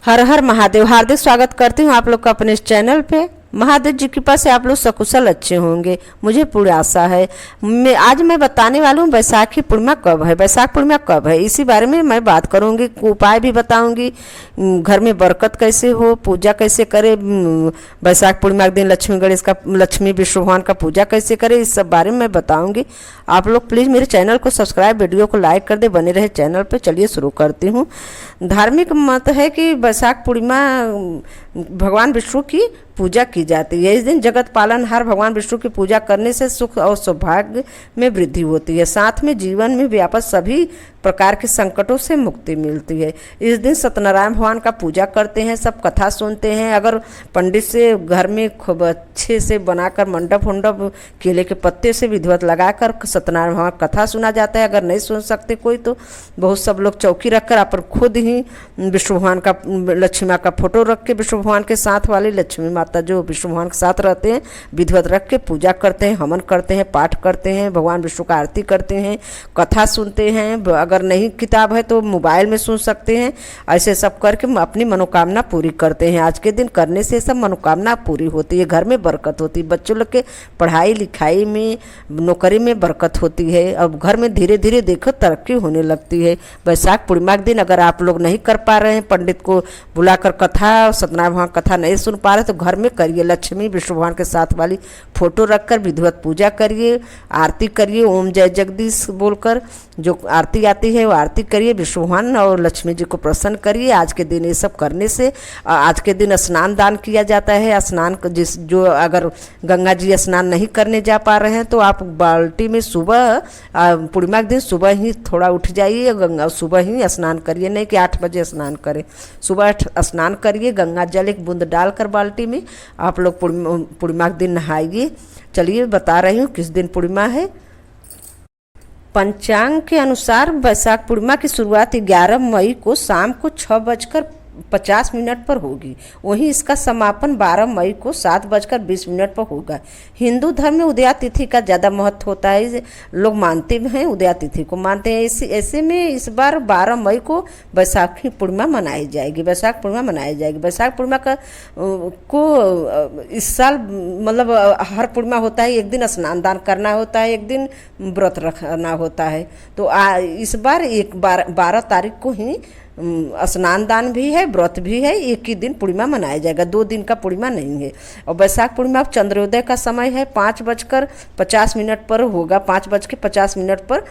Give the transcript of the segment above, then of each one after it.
हर हर महादेव। हार्दिक स्वागत करती हूँ आप लोग का अपने इस चैनल पे। महादेव जी की कृपा से आप लोग सकुशल अच्छे होंगे, मुझे पूरी आशा है। आज मैं बताने वाला हूँ बैसाखी पूर्णिमा कब है, बैसाख पूर्णिमा कब है, इसी बारे में मैं बात करूँगी। उपाय भी बताऊँगी, घर में बरकत कैसे हो, पूजा कैसे करे, बैसाख पूर्णिमा के दिन लक्ष्मी गणेश का, लक्ष्मी विष्णु भगवान का पूजा कैसे करे, इस सब बारे में मैं बताऊँगी। आप लोग प्लीज़ मेरे चैनल को सब्सक्राइब, वीडियो को लाइक कर दे, बने रहे चैनल पर। चलिए शुरू करती हूँ। धार्मिक मत है कि बैसाख पूर्णिमा भगवान विष्णु की पूजा की जाती है। इस दिन जगत पालनहार भगवान विष्णु की पूजा करने से सुख और सौभाग्य में वृद्धि होती है, साथ में जीवन में व्यापक सभी प्रकार के संकटों से मुक्ति मिलती है। इस दिन सत्यनारायण भगवान का पूजा करते हैं, सब कथा सुनते हैं। अगर पंडित से घर में खूब अच्छे से बनाकर मंडप उंडप केले के पत्ते से विधिवत लगाकर सत्यनारायण भगवान कथा सुना जाता है। अगर नहीं सुन सकते कोई तो बहुत सब लोग चौकी रखकर आप खुद ही विष्णु भगवान का, लक्ष्मी माँ का फोटो रख के, विष्णु भगवान के साथ वाली लक्ष्मी माता जो विष्णु भगवान के साथ रहते हैं, विधिवत रख के पूजा करते हैं, हवन करते हैं, पाठ करते हैं, भगवान विष्णु का आरती करते हैं, कथा सुनते हैं। अगर नहीं किताब है तो मोबाइल में सुन सकते हैं। ऐसे सब करके अपनी मनोकामना पूरी करते हैं। आज के दिन करने से सब मनोकामना पूरी होती है, घर में बरकत होती है, बच्चों लोग के पढ़ाई लिखाई में, नौकरी में बरकत होती है। अब घर में धीरे धीरे देखो तरक्की होने लगती है। बैसाख पूर्णिमा के दिन अगर आप लोग नहीं कर पा रहे हैं, पंडित को बुलाकर कथा, सत्यनारायण भगवान कथा नहीं सुन पा रहे तो घर में करिए। लक्ष्मी विष्णु भगवान के साथ वाली फोटो रखकर विधिवत पूजा करिए, आरती करिए, ओम जय जगदीश बोलकर जो आरती आती है वो आरती करिए। विष्णु भगवान और लक्ष्मी जी को प्रसन्न करिए। आज के दिन ये सब करने से, आज के दिन स्नान दान किया जाता है। स्नान जिस जो अगर गंगा जी स्नान नहीं करने जा पा रहे हैं तो आप बाल्टी में सुबह, पूर्णिमा के दिन सुबह ही थोड़ा उठ जाइए, गंगा सुबह ही स्नान करिए, नहीं कि 8 बजे स्नान करें। सुबह स्नान करिए, गंगा जल एक बूंद डालकर बाल्टी में आप लोग पूर्णिमा के दिन नहाइए। चलिए बता रही हूँ किस दिन पूर्णिमा है। पंचांग के अनुसार बैसाख पूर्णिमा की शुरुआत 11 मई को शाम को 6:50 पर होगी। वहीं इसका समापन 12 मई को 7:20 पर होगा। हिंदू धर्म में उदया तिथि का ज़्यादा महत्व होता है, लोग मानते हैं, उदया तिथि को मानते हैं। ऐसे में इस बार 12 मई को बैसाखी पूर्णिमा मनाई जाएगी, बैसाख पूर्णिमा मनाई जाएगी। बैसाख पूर्णिमा का को इस साल मतलब हर पूर्णिमा होता है, एक दिन स्नान दान करना होता है, एक दिन व्रत रखना होता है। तो इस बार 12 तारीख को ही स्नान दान भी है, व्रत भी है, एक ही दिन पूर्णिमा मनाया जाएगा, 2 दिन का पूर्णिमा नहीं है। और बैसाख पूर्णिमा चंद्रोदय का समय है 5:50 पर होगा, 5:50 पर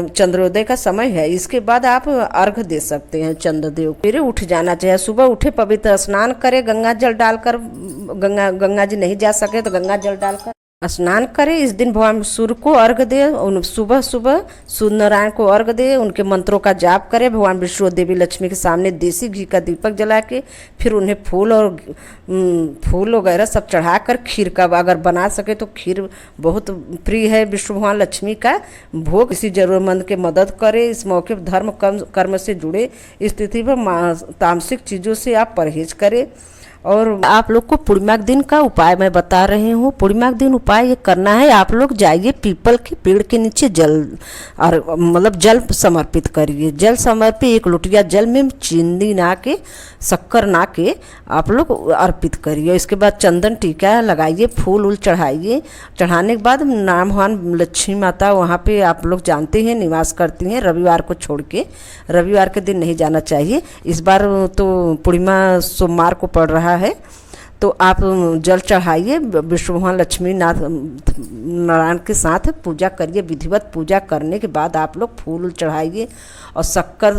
चंद्रोदय का समय है। इसके बाद आप अर्घ दे सकते हैं चंद्रदेव। फिर उठ जाना चाहिए, सुबह उठे, पवित्र स्नान करें, गंगा जल डालकर, गंगा जी नहीं जा सके तो गंगा जल डालकर स्नान करें। इस दिन भगवान सूर्य को अर्घ दे, सुबह सुबह सूर्य नारायण को अर्घ दे, उनके मंत्रों का जाप करें। भगवान विष्णु देवी लक्ष्मी के सामने देसी घी का दीपक जला के फिर उन्हें फूल वगैरह सब चढ़ाकर, खीर का अगर बना सके तो खीर बहुत प्रिय है विष्णु भगवान लक्ष्मी का भोग, किसी जरूरतमंद के मदद करें। इस मौके पर धर्म कर्म से जुड़े इस तिथि पर तामसिक चीज़ों से आप परहेज करें। और आप लोग को पूर्णिमा के दिन का उपाय मैं बता रही हूँ। पूर्णिमा के दिन उपाय ये करना है, आप लोग जाइए पीपल के पेड़ के नीचे जल, और मतलब जल समर्पित करिए। जल समर्पित 1 लोटिया जल में चीनी ना के, शक्कर ना के आप लोग अर्पित करिए। इसके बाद चंदन टीका लगाइए, फूल उल चढ़ाइए। चढ़ाने के बाद नाम भगवान लक्ष्मी माता वहाँ पे आप लोग जानते हैं निवास करती हैं, रविवार को छोड़ के, रविवार के दिन नहीं जाना चाहिए। इस बार तो पूर्णिमा सोमवार को पड़ रहा है, तो आप जल चढ़ाइए, विष्णु भगवान लक्ष्मी नारायण के साथ पूजा करिए। विधिवत पूजा करने के बाद आप लोग फूल चढ़ाइए और शक्कर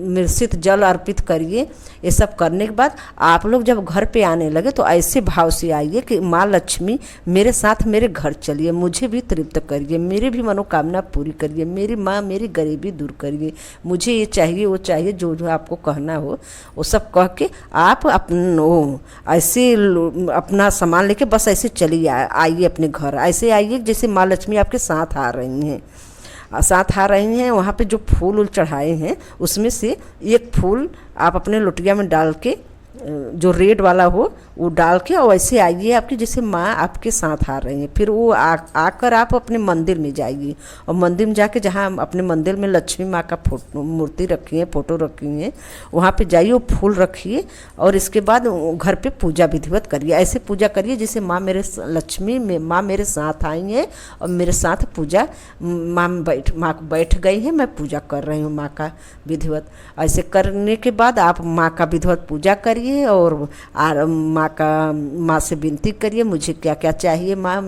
मिश्रित जल अर्पित करिए। ये सब करने के बाद आप लोग जब घर पे आने लगे तो ऐसे भाव से आइए कि माँ लक्ष्मी मेरे साथ मेरे घर चलिए, मुझे भी तृप्त करिए, मेरी भी मनोकामना पूरी करिए, मेरी माँ मेरी गरीबी दूर करिए, मुझे ये चाहिए वो चाहिए, जो जो आपको कहना हो वो सब कह के आप ऐसे अपना सामान लेके बस ऐसे चली आइए अपने घर। ऐसे आइए जैसे माँ लक्ष्मी आपके साथ आ रही हैं, वहाँ पे जो फूल चढ़ाए हैं उसमें से एक फूल आप अपने लोटिया में डाल के जो रेड वाला हो वो डाल के और ऐसे आइए आपकी जैसे माँ आपके साथ आ रही हैं। फिर वो आकर आप अपने मंदिर में जाइए और मंदिर में जाके जहाँ अपने मंदिर में लक्ष्मी माँ का मूर्ति रखी है, फोटो रखी है, वहाँ पे जाइए, वो फूल रखिए और इसके बाद घर पे पूजा विधिवत करिए। ऐसे पूजा करिए जैसे माँ मेरे साथ आई हैं और मेरे साथ पूजा माँ को बैठ गई है, मैं पूजा कर रही हूँ माँ का विधिवत। ऐसे करने के बाद आप माँ का विधिवत पूजा करिए और माँ से विनती करिए मुझे क्या क्या चाहिए माँ,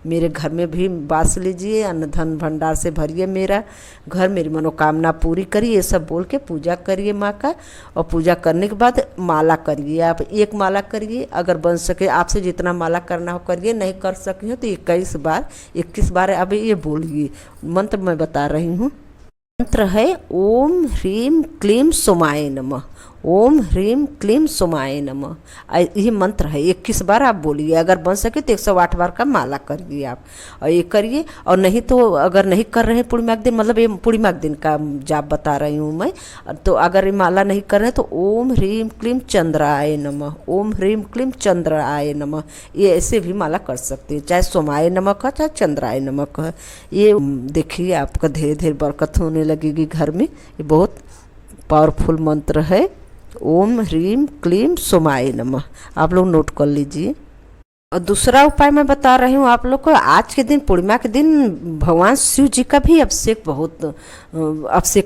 मेरे घर में भी बास लीजिए, अन्न धन भंडार से भरिए मेरा घर, मेरी मनोकामना पूरी करिए, ये सब बोल के पूजा करिए माँ का। और पूजा करने के बाद माला करिए, आप एक माला करिए, अगर बन सके आपसे जितना माला करना हो करिए, नहीं कर सके हो तो 21 बार अब ये बोलिए। मंत्र मैं बता रही हूँ, मंत्र है ओम ह्रीम क्लीम सोमाय नमः, ओम ह्रीम क्लीम सोमाय नमः। ये मंत्र है, 21 बार आप बोलिए, अगर बन सके तो 108 बार का माला करिए आप और ये करिए। और नहीं तो अगर नहीं कर रहे हैं पूर्णिमा के दिन, मतलब ये पूर्णिमा के दिन का जाप बता रही हूँ मैं, तो अगर ये माला नहीं कर रहे हैं तो ओम ह्रीम क्लीम चंद्राय नमः, ओम ह्रीम क्लीम चंद्राय नमः, ये ऐसे भी माला कर सकते हैं, चाहे सोमाय नमः का चाहे चंद्राय नमः का। ये देखिए आपका धीरे धीरे बरकत होने लगेगी घर में। ये बहुत पावरफुल मंत्र है, ओम ह्रीम क्लीम सोमाय नमः, आप लोग नोट कर लीजिए। और दूसरा उपाय मैं बता रही हूँ आप लोग को, आज के दिन पूर्णिमा के दिन भगवान शिव जी का भी अभिषेक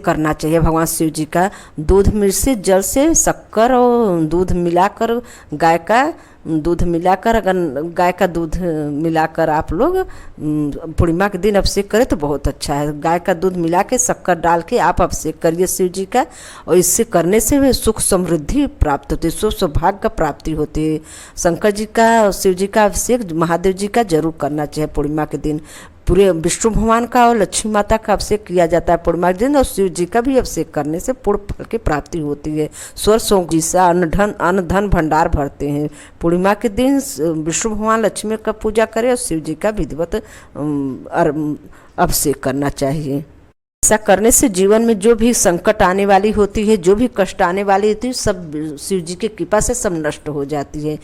करना चाहिए। भगवान शिव जी का दूध मिर्ची जल से शक्कर और दूध मिलाकर, गाय का दूध मिलाकर, अगर गाय का दूध मिलाकर आप लोग पूर्णिमा के दिन अभिषेक करें तो बहुत अच्छा है। गाय का दूध मिला के शक्कर डाल के आप अभिषेक करिए शिव जी का, और इससे करने से सुख समृद्धि प्राप्त होती है, सौभाग्य का प्राप्ति होती है। शंकर जी का, शिव जी का अभिषेक महादेव जी का जरूर करना चाहिए पूर्णिमा के दिन। पूरे विष्णु भगवान का और लक्ष्मी माता का अभिषेक किया जाता है पूर्णिमा के दिन, और शिव जी का भी अभिषेक करने से पूर्ण फल की प्राप्ति होती है। स्वर्ग जी से अन्न धन भंडार भरते हैं। पूर्णिमा के दिन विष्णु भगवान लक्ष्मी का पूजा करें और शिव जी का विधिवत अभिषेक करना चाहिए। ऐसा करने से जीवन में जो भी संकट आने वाली होती है, जो भी कष्ट आने वाली होती है, सब शिव जी की कृपा से सब नष्ट हो जाती है।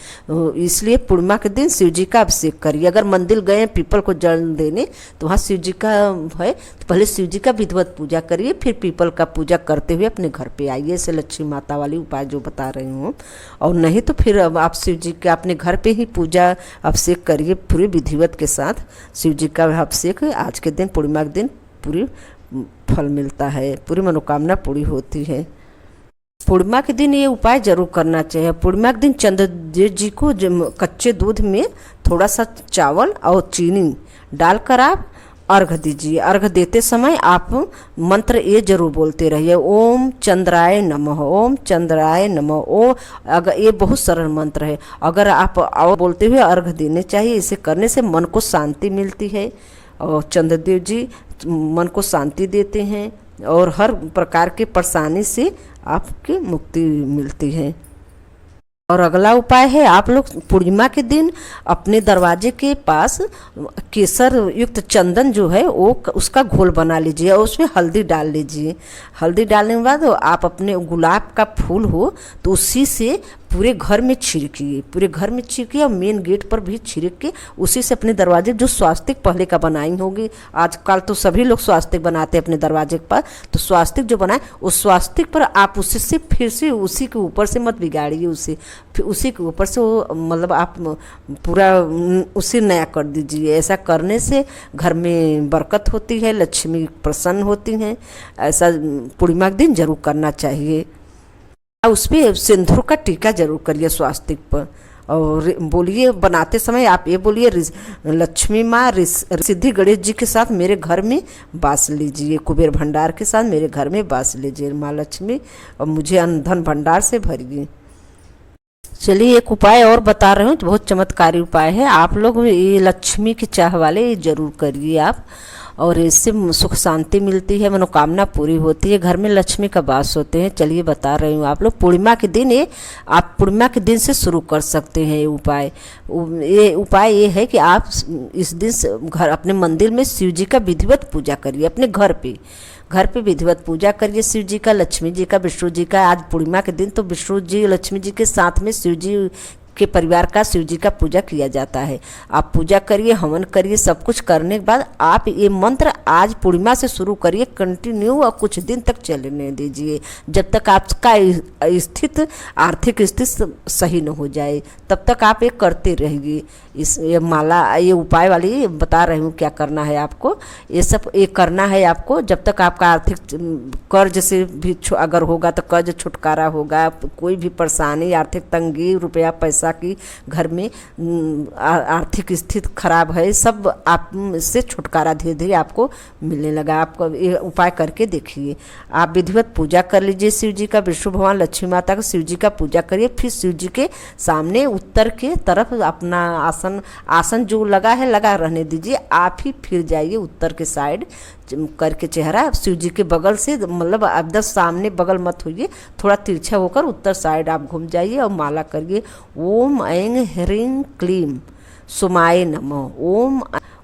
इसलिए पूर्णिमा के दिन शिव जी का अभिषेक करिए। अगर मंदिर गए पीपल को जल देने तो वहाँ शिव जी का है, तो पहले शिव जी का विधिवत पूजा करिए, फिर पीपल का पूजा करते हुए अपने घर पे आइए। ऐसे लक्ष्मी माता वाली उपाय जो बता रही हूँ। और नहीं तो फिर अब आप शिव जी का अपने घर पे ही पूजा अभिषेक करिए पूरे विधिवत के साथ। शिव जी का अभिषेक आज के दिन पूर्णिमा के दिन पूरी फल मिलता है, पूरी मनोकामना पूरी होती है। पूर्णिमा के दिन ये उपाय जरूर करना चाहिए। पूर्णिमा के दिन चंद्रदेव जी को कच्चे दूध में थोड़ा सा चावल और चीनी डालकर आप अर्घ दीजिए। अर्घ देते समय आप मंत्र ये जरूर बोलते रहिए, ओम चंद्राय नमः, ओम चंद्राय नमः। ओम, अगर ये बहुत सरल मंत्र है, अगर आप और बोलते हुए अर्घ देने चाहिए। इसे करने से मन को शांति मिलती है और चंद्रदेव जी मन को शांति देते हैं और हर प्रकार के परेशानी से आपकी मुक्ति मिलती है। और अगला उपाय है, आप लोग पूर्णिमा के दिन अपने दरवाजे के पास केसर युक्त चंदन जो है वो उसका घोल बना लीजिए और उसमें हल्दी डाल लीजिए। हल्दी डालने के बाद आप अपने गुलाब का फूल हो तो उसी से पूरे घर में छिड़किए, पूरे घर में छिड़किए और मेन गेट पर भी छिड़क के उसी से अपने दरवाजे, जो स्वास्तिक पहले का बनाई होगी, आजकल तो सभी लोग स्वास्तिक बनाते हैं अपने दरवाजे पर, तो स्वास्तिक जो बनाए उस स्वास्तिक पर आप उससे से फिर से उसी के ऊपर से मत बिगाड़िए, उसे फिर उसी के ऊपर से वो मतलब आप पूरा उसे नया कर दीजिए। ऐसा करने से घर में बरकत होती है, लक्ष्मी प्रसन्न होती हैं। ऐसा पूर्णिमा के दिन जरूर करना चाहिए। उस पर सिंदूर का टीका जरूर करिए स्वास्तिक पर, और बोलिए बनाते समय आप ये बोलिए, लक्ष्मी माँ सिद्धि गणेश जी के साथ मेरे घर में वास लीजिए, कुबेर भंडार के साथ मेरे घर में वास लीजिए माँ लक्ष्मी, और मुझे अन्न धन भंडार से भरिए। चलिए एक उपाय और बता रहे हूँ, तो बहुत चमत्कारी उपाय है। आप लोग ये लक्ष्मी की चाह वाले ये जरूर करिए आप। और इससे सुख शांति मिलती है, मनोकामना पूरी होती है, घर में लक्ष्मी का वास होते हैं। चलिए बता रही हूँ आप लोग पूर्णिमा के दिन ये आप पूर्णिमा के दिन से शुरू कर सकते हैं। ये उपाय ये है कि आप इस दिन घर अपने मंदिर में शिव जी का विधिवत पूजा करिए। अपने घर पे विधिवत पूजा करिए शिव जी का, लक्ष्मी जी का, विष्णु जी का। आज पूर्णिमा के दिन तो विष्णु जी लक्ष्मी जी के साथ में शिव जी के परिवार का शिव जी का पूजा किया जाता है। आप पूजा करिए, हवन करिए, सब कुछ करने के बाद आप ये मंत्र आज पूर्णिमा से शुरू करिए, कंटिन्यू और कुछ दिन तक चलने दीजिए, जब तक आपका आर्थिक स्थिति सही न हो जाए, तब तक आप ये करते रहिए। ये माला, ये उपाय वाली बता रही हूँ क्या करना है आपको। ये सब ये करना है आपको जब तक आपका आर्थिक कर्ज से भी अगर होगा तो कर्ज छुटकारा होगा, कोई भी परेशानी, आर्थिक तंगी, रुपया पैसा की घर में आर्थिक स्थिति खराब है, सब आप से छुटकारा धीरे धीरे आपको मिलने लगा। आपको ये उपाय करके देखिए। आप विधिवत पूजा कर लीजिए शिव जी का, विष्णु भगवान, लक्ष्मी माता का, शिव जी का पूजा करिए। फिर शिव जी के सामने उत्तर के तरफ अपना आसन जो लगा है लगा रहने दीजिए। आप ही फिर जाइए उत्तर के साइड करके चेहरा शिव जी के बगल से, मतलब आप 10 सामने बगल मत होइए, थोड़ा तिरछा होकर उत्तर साइड आप घूम जाइए और माला करिए ओम ऐं ह्रीं क्लीं सोमाय नमः।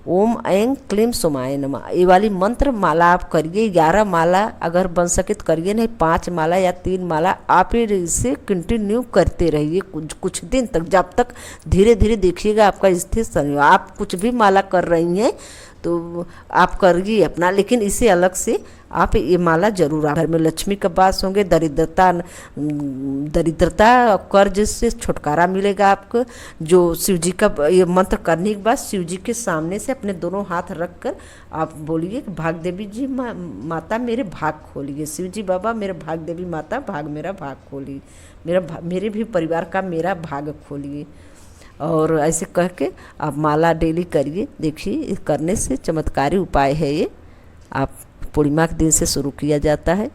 ओम ऐं क्लीं सोमाय नमः। ये वाली मंत्र माला आप करिए। 11 माला अगर बन सके तो करिए, नहीं 5 माला या 3 माला आप इसे कंटिन्यू करते रहिए कुछ दिन तक, जब तक धीरे धीरे देखिएगा आपका स्थिति। आप कुछ भी माला कर रही हैं तो आप करिए अपना, लेकिन इसे अलग से आप ये माला जरूर। घर में लक्ष्मी का वास होंगे, दरिद्रता कर्ज से छुटकारा मिलेगा आपको। जो शिव जी का ये मंत्र करने के बाद शिव जी के सामने से अपने दोनों हाथ रख कर आप बोलिए कि भाग देवी जी माता मेरे भाग खोलिए, शिव जी बाबा मेरे भाग देवी माता मेरा भाग खोलिए, मेरे भी परिवार का मेरा भाग खोलिए। और ऐसे कह के आप माला डेली करिए। देखिए करने से चमत्कारी उपाय है ये, आप पूर्णिमा के दिन से शुरू किया जाता है।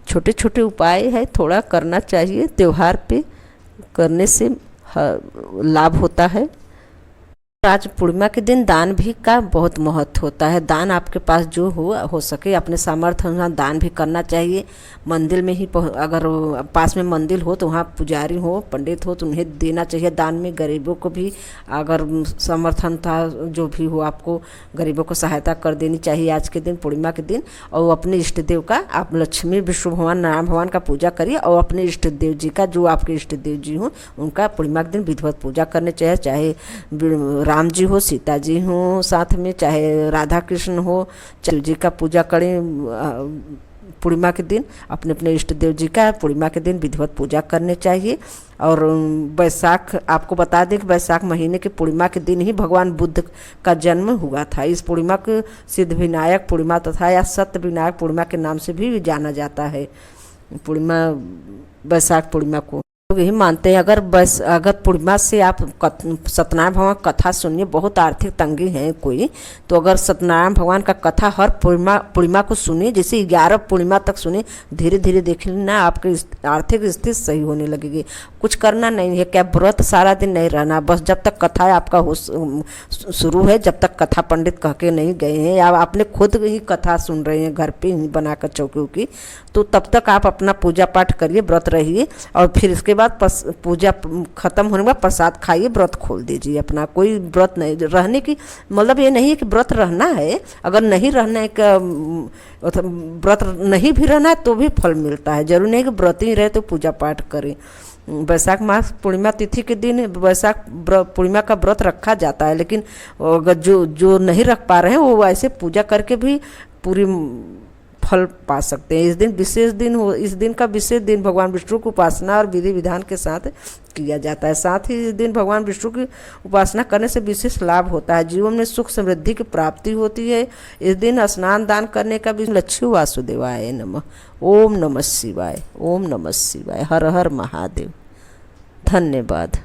छोटे छोटे उपाय है, थोड़ा करना चाहिए, त्यौहार पे करने से लाभ होता है। आज पूर्णिमा के दिन दान भी का बहुत महत्व होता है। दान आपके पास जो हो सके अपने सामर्थ्य अनुसार दान भी करना चाहिए। मंदिर में ही अगर पास में मंदिर हो तो वहाँ पुजारी हो, पंडित हो तो उन्हें देना चाहिए दान में। गरीबों को भी अगर समर्थन था जो भी हो, आपको गरीबों को सहायता कर देनी चाहिए आज के दिन पूर्णिमा के दिन। और अपने इष्ट देव का आप लक्ष्मी, विष्णु भगवान, नारायण भगवान का पूजा करिए। और अपने इष्ट देव जी का, जो आपके इष्ट देव जी हों उनका पूर्णिमा के दिन विधिवत पूजा करने चाहिए। चाहे राम जी हो, सीता जी हो साथ में, चाहे राधा कृष्ण हो, शिव जी का पूजा करें। पूर्णिमा के दिन अपने अपने इष्ट देव जी का पूर्णिमा के दिन विधिवत पूजा करने चाहिए। और बैसाख, आपको बता दें कि बैसाख महीने के पूर्णिमा के दिन ही भगवान बुद्ध का जन्म हुआ था। इस पूर्णिमा को सिद्ध विनायक पूर्णिमा तथा या सत्य विनायक पूर्णिमा के नाम से भी जाना जाता है। पूर्णिमा, बैसाख पूर्णिमा को लोग यही मानते हैं। अगर पूर्णिमा से आप सत्यनारायण भगवान कथा सुनिए, बहुत आर्थिक तंगी है कोई, तो अगर सत्यनारायण भगवान का कथा हर पूर्णिमा को सुनिए, जैसे 11 पूर्णिमा तक सुनिए, धीरे धीरे देख लेना आपकी आर्थिक स्थिति सही होने लगेगी। कुछ करना नहीं है, क्या व्रत सारा दिन नहीं रहना, बस जब तक कथा आपका शुरू है, जब तक कथा पंडित कह के नहीं गए हैं या आपने खुद ही कथा सुन रहे हैं घर पे ही बनाकर चौकी की, तो तब तक आप अपना पूजा पाठ करिए, व्रत रहिए। और फिर इसके बाद पूजा खत्म होने के बाद प्रसाद खाइए, व्रत खोल दीजिए अपना। कोई व्रत नहीं रहने की मतलब ये नहीं है कि व्रत रहना है। अगर नहीं रहना है, व्रत नहीं भी रहना है तो भी फल मिलता है। जरूरी नहीं कि व्रत ही रहे तो पूजा पाठ करें। वैशाख मास पूर्णिमा तिथि के दिन वैशाख पूर्णिमा का व्रत रखा जाता है, लेकिन अगर जो नहीं रख पा रहे हैं वो ऐसे पूजा करके भी पूरी फल पा सकते हैं। इस दिन विशेष दिन हो, इस दिन का विशेष दिन भगवान विष्णु की उपासना और विधि विधान के साथ किया जाता है। साथ ही इस दिन भगवान विष्णु की उपासना करने से विशेष लाभ होता है, जीवन में सुख समृद्धि की प्राप्ति होती है। इस दिन स्नान दान करने का भी। लक्ष्मी वासुदेवाय नमः। ओम नमः शिवाय। ओम नमः शिवाय। हर हर महादेव। धन्यवाद।